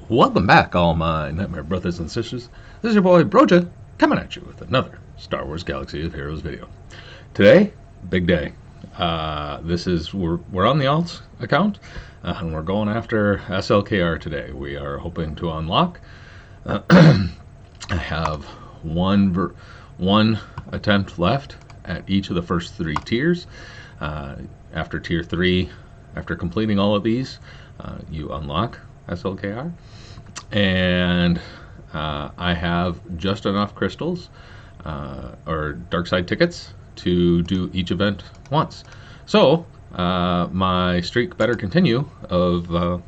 Welcome back, all my Nightmare brothers and sisters. This is your boy Broja coming at you with another Star Wars Galaxy of Heroes video. Today, big day. We're on the alt account, and we're going after SLKR today. We are hoping to unlock. I have one attempt left at each of the first 3 tiers. After tier 3, after completing all of these, you unlock SLKR, and I have just enough crystals or dark side tickets to do each event once. So my streak better continue of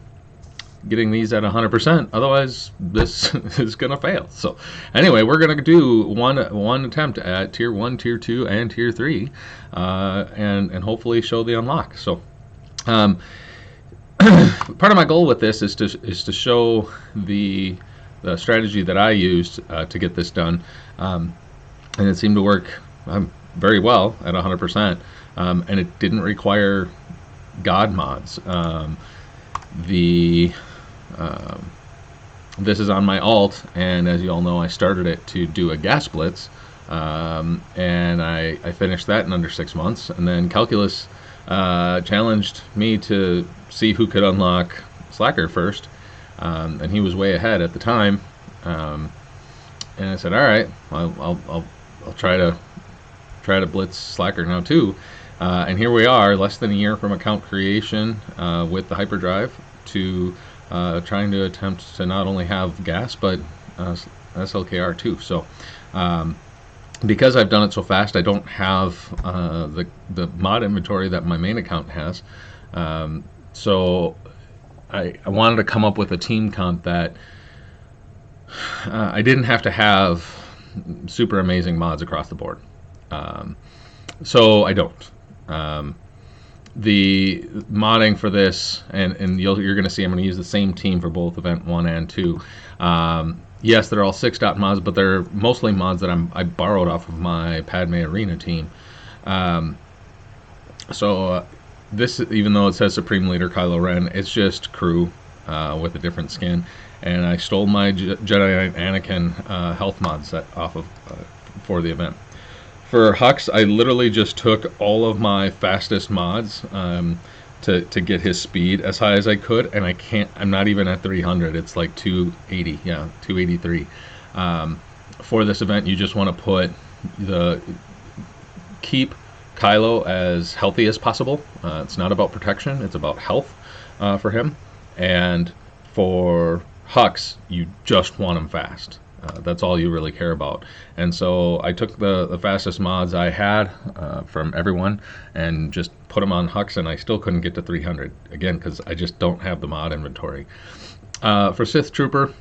getting these at 100%, otherwise this is gonna fail. So anyway, we're gonna do one attempt at tier 1, tier 2, and tier 3, and hopefully show the unlock. So part of my goal with this is to show the strategy that I used to get this done, and it seemed to work very well at 100%, and it didn't require God mods. This is on my alt, and as you all know, I started it to do a gas blitz, and I finished that in under 6 months, and then Calculus challenged me to see who could unlock Slacker first, and he was way ahead at the time, and I said, all right, I'll try to blitz Slacker now too, and here we are, less than a year from account creation with the hyperdrive to trying to attempt to not only have gas but SLKR too. So because I've done it so fast, I don't have the mod inventory that my main account has. So I wanted to come up with a team comp that I didn't have to have super amazing mods across the board. So I don't. The modding for this, and you're going to see I'm going to use the same team for both event 1 and 2. Yes, they're all 6-dot mods, but they're mostly mods that I borrowed off of my Padme Arena team. This, even though it says Supreme Leader Kylo Ren, it's just crew with a different skin. And I stole my Jedi Knight Anakin health mod set off of for the event. For Hux, I literally just took all of my fastest mods to get his speed as high as I could, and I'm not even at 300. It's like 280, yeah, 283. For this event, you just want to keep Kylo as healthy as possible. It's not about protection, it's about health for him. And for Hux, you just want him fast. That's all you really care about. And so I took the fastest mods I had from everyone and just put them on Hux, and I still couldn't get to 300, again, because I just don't have the mod inventory. For Sith Trooper,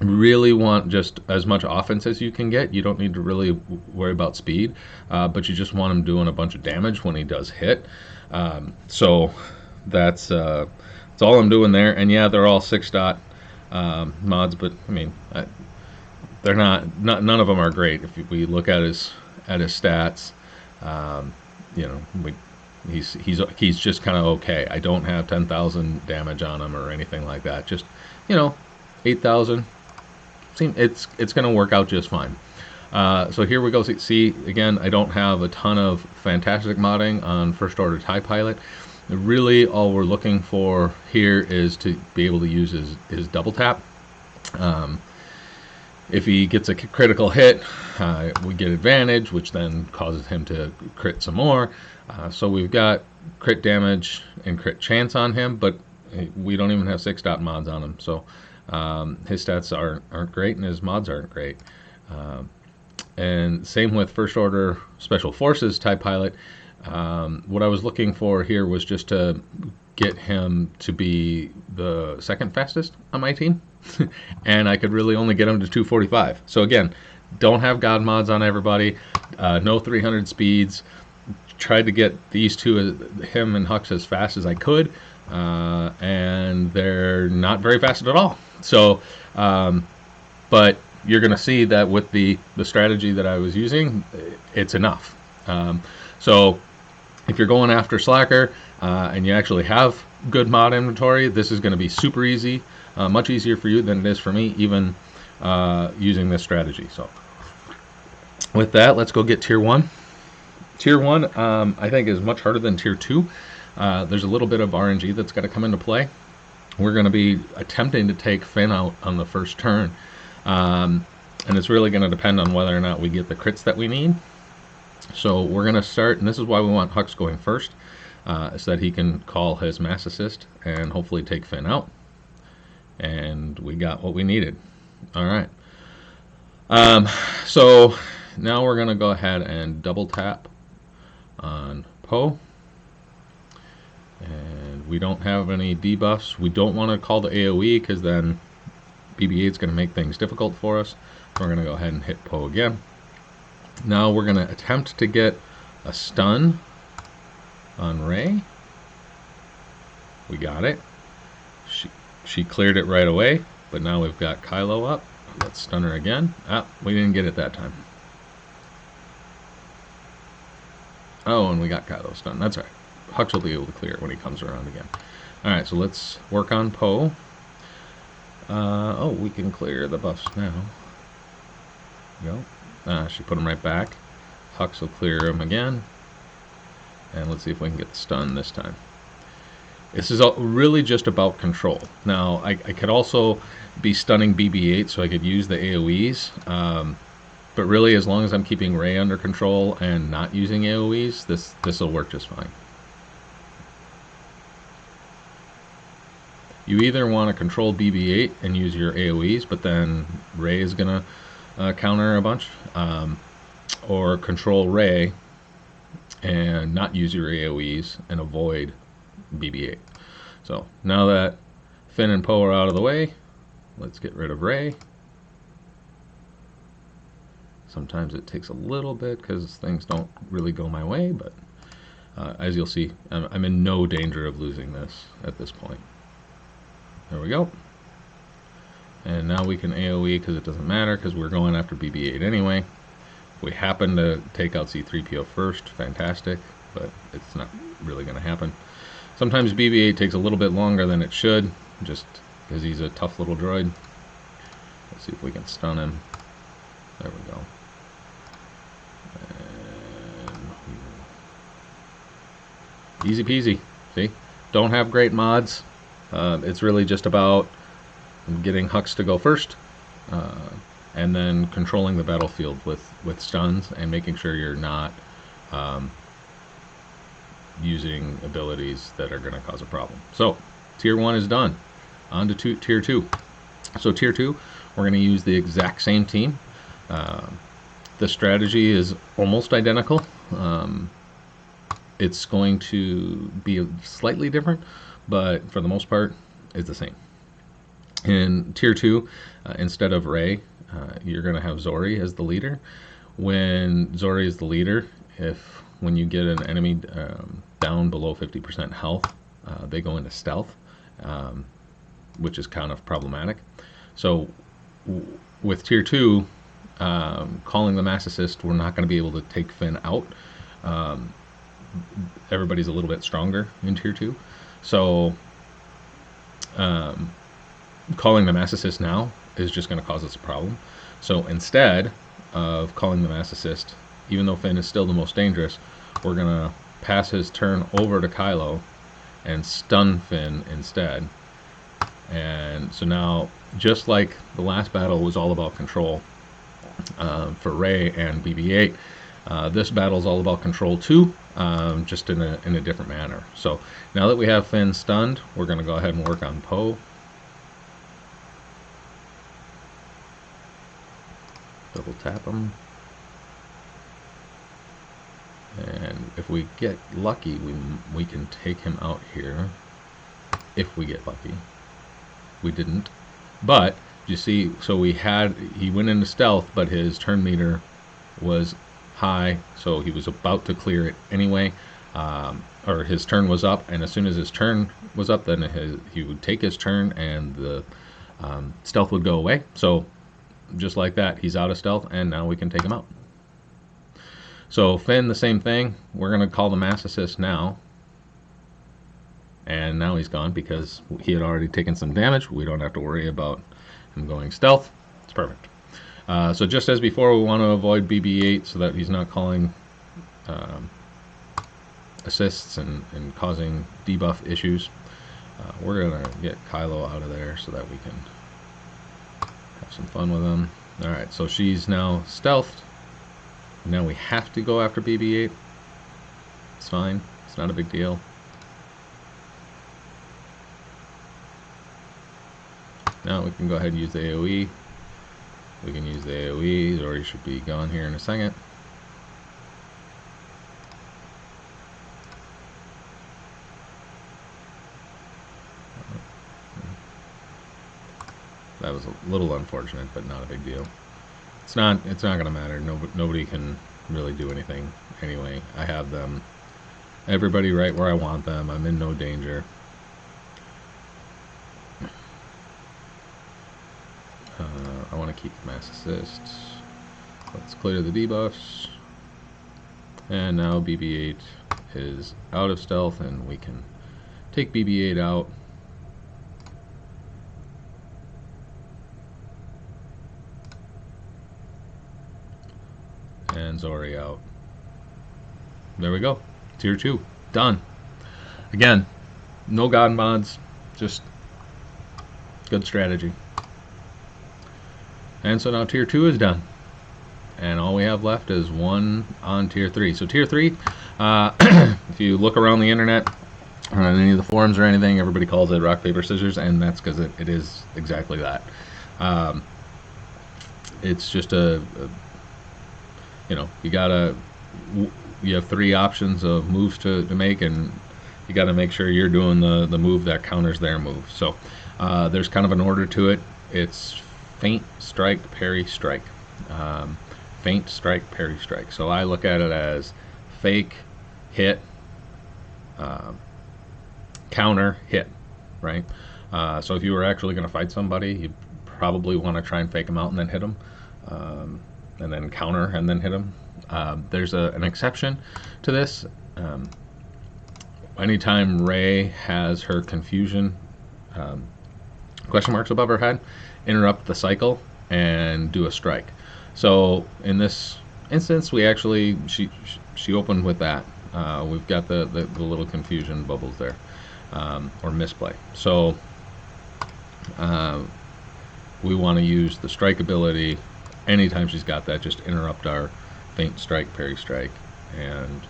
really want just as much offense as you can get. You don't need to really worry about speed, but you just want him doing a bunch of damage when he does hit. So that's all I'm doing there. And yeah, they're all 6-dot mods, but I mean, they're none of them are great. If we look at his stats, you know, he's just kind of okay. I don't have 10,000 damage on him or anything like that. Just, you know, 8,000. It's going to work out just fine. So here we go. See, again, I don't have a ton of fantastic modding on First Order TIE Pilot. Really, all we're looking for here is to be able to use his double tap. If he gets a critical hit, we get advantage, which then causes him to crit some more. So we've got crit damage and crit chance on him, but we don't even have 6-dot mods on him. So his stats aren't great, and his mods aren't great. And same with First Order Special Forces TIE Pilot. What I was looking for here was just to get him to be the second fastest on my team, and I could really only get him to 245. So again, don't have God mods on everybody, no 300 speeds. Tried to get these two, him and Hux, as fast as I could, and they're not very fast at all. So, but you're going to see that with the strategy that I was using, it's enough. So if you're going after Slacker and you actually have good mod inventory, this is going to be super easy, much easier for you than it is for me, even using this strategy. So with that, let's go get tier 1. Tier 1, I think, is much harder than tier 2. There's a little bit of RNG that's got to come into play. We're going to be attempting to take Finn out on the first turn. And it's really going to depend on whether or not we get the crits that we need. So we're going to start, and this is why we want Hux going first, so that he can call his Mass Assist and hopefully take Finn out. And we got what we needed. All right. So now we're going to go ahead and double tap on Poe. And we don't have any debuffs. We don't want to call the AoE because then BB-8 is going to make things difficult for us. So we're going to go ahead and hit Poe again. Now we're going to attempt to get a stun on Rey. We got it. She cleared it right away, but now we've got Kylo up. Let's stun her again. Ah, we didn't get it that time. Oh, and we got Kylo stunned. That's right. Hux will be able to clear it when he comes around again. Alright, so let's work on Poe. Oh, we can clear the buffs now. Go. She put him right back. Hux will clear him again. And let's see if we can get the stun this time. This is really just about control. Now, I could also be stunning BB-8 so I could use the AoEs. But really, as long as I'm keeping Rey under control and not using AoEs, this will work just fine. You either want to control BB-8 and use your AoEs, but then Rey is going to counter a bunch, or control Rey and not use your AoEs and avoid BB-8. So now that Finn and Poe are out of the way, let's get rid of Rey. Sometimes it takes a little bit because things don't really go my way, but as you'll see, I'm in no danger of losing this at this point. There we go. And now we can AoE because it doesn't matter because we're going after BB-8 anyway. If we happen to take out C-3PO first, fantastic, but it's not really going to happen. Sometimes BB-8 takes a little bit longer than it should, just because he's a tough little droid. Let's see if we can stun him. There we go. And easy peasy. See? Don't have great mods. It's really just about getting Hux to go first, and then controlling the battlefield with stuns and making sure you're not using abilities that are going to cause a problem. So tier 1 is done. On to tier 2. So tier 2, we're going to use the exact same team. The strategy is almost identical. It's going to be slightly different, but for the most part, it's the same. In tier 2, instead of Rey, you're going to have Zori as the leader. When Zori is the leader, when you get an enemy down below 50% health, they go into stealth, which is kind of problematic. So with tier 2, calling the Mass Assist, we're not going to be able to take Finn out. Everybody's a little bit stronger in tier 2. So calling the Mass Assist now is just going to cause us a problem. So instead of calling the Mass Assist, even though Finn is still the most dangerous, we're going to pass his turn over to Kylo and stun Finn instead. And so now, just like the last battle was all about control for Rey and BB-8, this battle is all about control too, just in a different manner. So now that we have Finn stunned, we're going to go ahead and work on Poe. Double tap him. And if we get lucky, we can take him out here. If we get lucky. We didn't. But, you see, so he went into stealth, but his turn meter was high, so he was about to clear it anyway. Or his turn was up, and as soon as his turn was up, then he would take his turn, and the stealth would go away. So, just like that, he's out of stealth, and now we can take him out. So Finn, the same thing. We're going to call the Mass Assist now. and now he's gone because he had already taken some damage. We don't have to worry about him going stealth. It's perfect. So just as before, we want to avoid BB-8 so that he's not calling assists and causing debuff issues. We're going to get Kylo out of there so that we can have some fun with him. Alright, so she's now stealthed. Now we have to go after BB-8. It's fine. It's not a big deal. Now we can go ahead and use the AoE. We can use the AoE, or he should be gone here in a second. That was a little unfortunate, but not a big deal. It's not going to matter. Nobody can really do anything anyway. I have them, everybody right where I want them. I'm in no danger. I want to keep mass assists. Let's clear the debuffs. And now BB-8 is out of stealth, and we can take BB-8 out. And Zori out. There we go. Tier 2. Done. Again, no god mods, just good strategy. And so now Tier 2 is done. And all we have left is one on Tier 3. So Tier 3, if you look around the internet, or on any of the forums or anything, everybody calls it rock, paper, scissors, and that's because it is exactly that. It's just you know, you have 3 options of moves to make, and you got to make sure you're doing the move that counters their move. So there's kind of an order to it. It's feint, strike, parry, strike. Feint, strike, parry, strike. So I look at it as fake, hit, counter, hit, right? So if you were actually going to fight somebody, you probably want to try and fake them out and then hit them. And then counter and then hit them. There's an exception to this. Anytime Rey has her confusion question marks above her head, interrupt the cycle and do a strike. So in this instance, we actually she opened with that. We've got the little confusion bubbles there, or misplay. So we want to use the strike ability. Anytime she's got that, just interrupt our feint, strike, parry, strike, and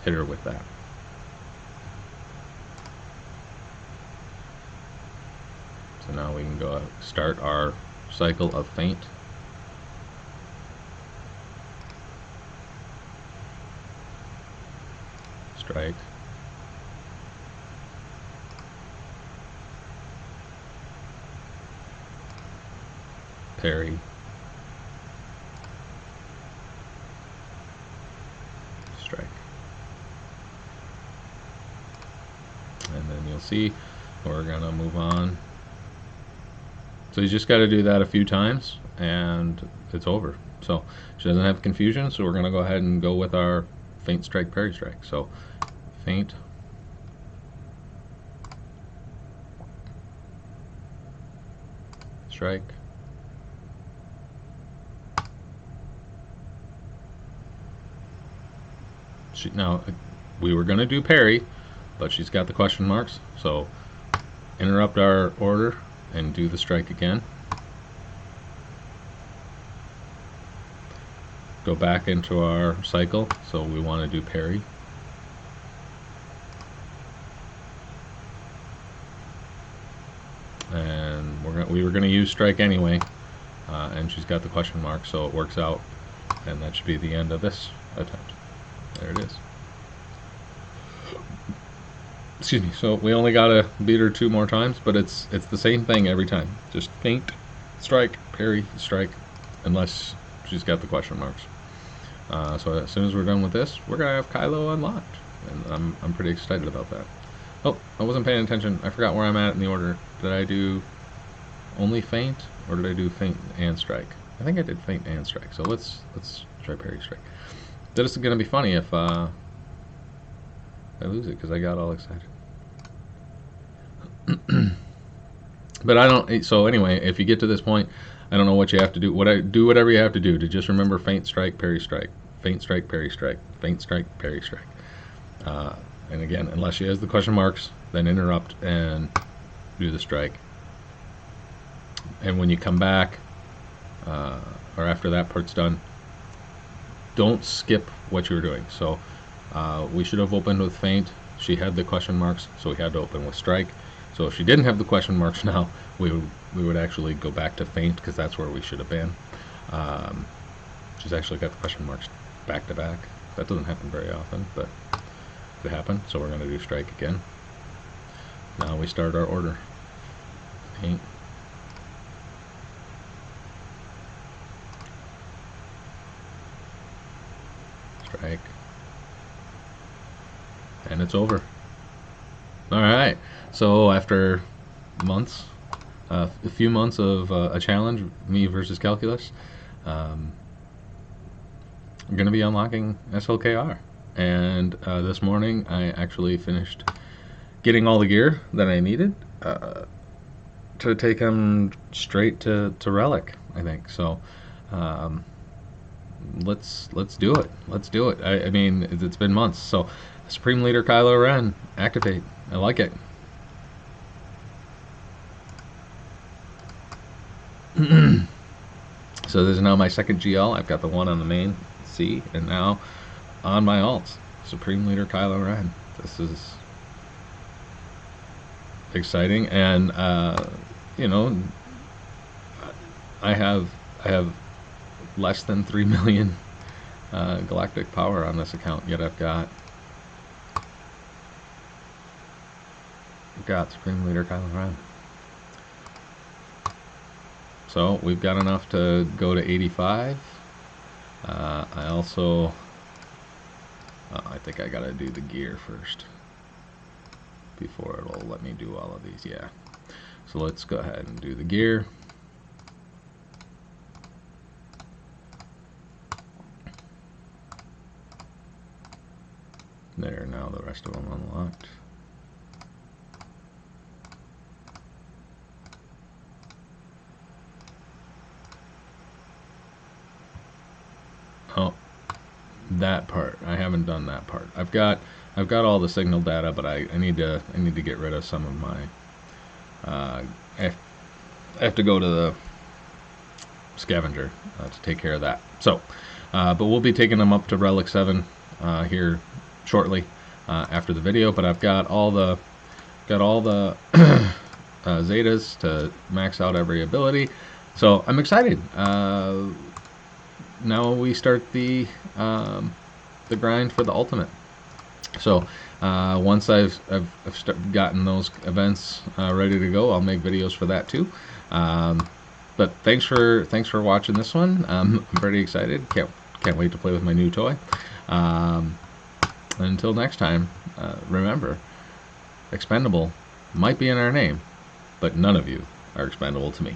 hit her with that. So now we can go start our cycle of feint. Strike. Parry. Strike. And then you'll see we're going to move on. So you just got to do that a few times and it's over. So she doesn't have confusion, so we're going to go ahead and go with our feint, strike, parry, strike. So feint, strike, now we were going to do parry, but she's got the question marks, so interrupt our order and do the strike again. Go back into our cycle, so we want to do parry. And we were going to use strike anyway, and she's got the question mark, so it works out, and that should be the end of this attempt. There it is. Excuse me. So we only gotta beat her 2 more times, but it's the same thing every time. Just feint, strike, parry, strike, unless she's got the question marks. So as soon as we're done with this, we're gonna have Kylo unlocked, and I'm pretty excited about that. Oh, I wasn't paying attention. I forgot where I'm at in the order. Did I do only feint, or did I do feint and strike? I think I did feint and strike. So let's try parry, strike. This is going to be funny if I lose it because I got all excited. But I don't. So anyway, if you get to this point, I don't know what you have to do. Do whatever you have to do to just remember feint strike, parry strike, feint strike, parry strike, feint strike, parry strike. And again, unless she has the question marks, then interrupt and do the strike. And when you come back, or after that part's done, don't skip what you were doing. So we should have opened with feint. She had the question marks, so we had to open with strike. So if she didn't have the question marks now, we would actually go back to feint, because that's where we should have been. She's actually got the question marks back to back. That doesn't happen very often, but it happened. So we're going to do strike again. Now we start our order. Feint. Strike. And it's over. Alright, so after months, a few months of a challenge, me versus calculus, I'm going to be unlocking SLKR. And this morning I actually finished getting all the gear that I needed to take him straight to Relic, I think. So let's do it. Let's do it. I mean, it's been months. So Supreme Leader Kylo Ren, activate. I like it. So this is now my second GL. I've got the one on the main C, and now on my alts, Supreme Leader Kylo Ren. This is exciting, and you know, I have less than 3 million galactic power on this account, yet I've got Supreme Leader Kylo Ren. So we've got enough to go to 85. I also, I think I gotta do the gear first before it'll let me do all of these. Yeah. So let's go ahead and do the gear. There, now the rest of them unlocked. Oh, that part. I haven't done that part. I've got all the signal data, but I need to get rid of some of my I have to go to the scavenger to take care of that. So but we'll be taking them up to Relic 7 here shortly after the video, but I've got all the Zetas to max out every ability, so I'm excited. Now we start the grind for the ultimate. So once I've gotten those events ready to go, I'll make videos for that too. But thanks for watching this one. I'm pretty excited. Can't wait to play with my new toy. Until next time, remember, expendable might be in our name, but none of you are expendable to me.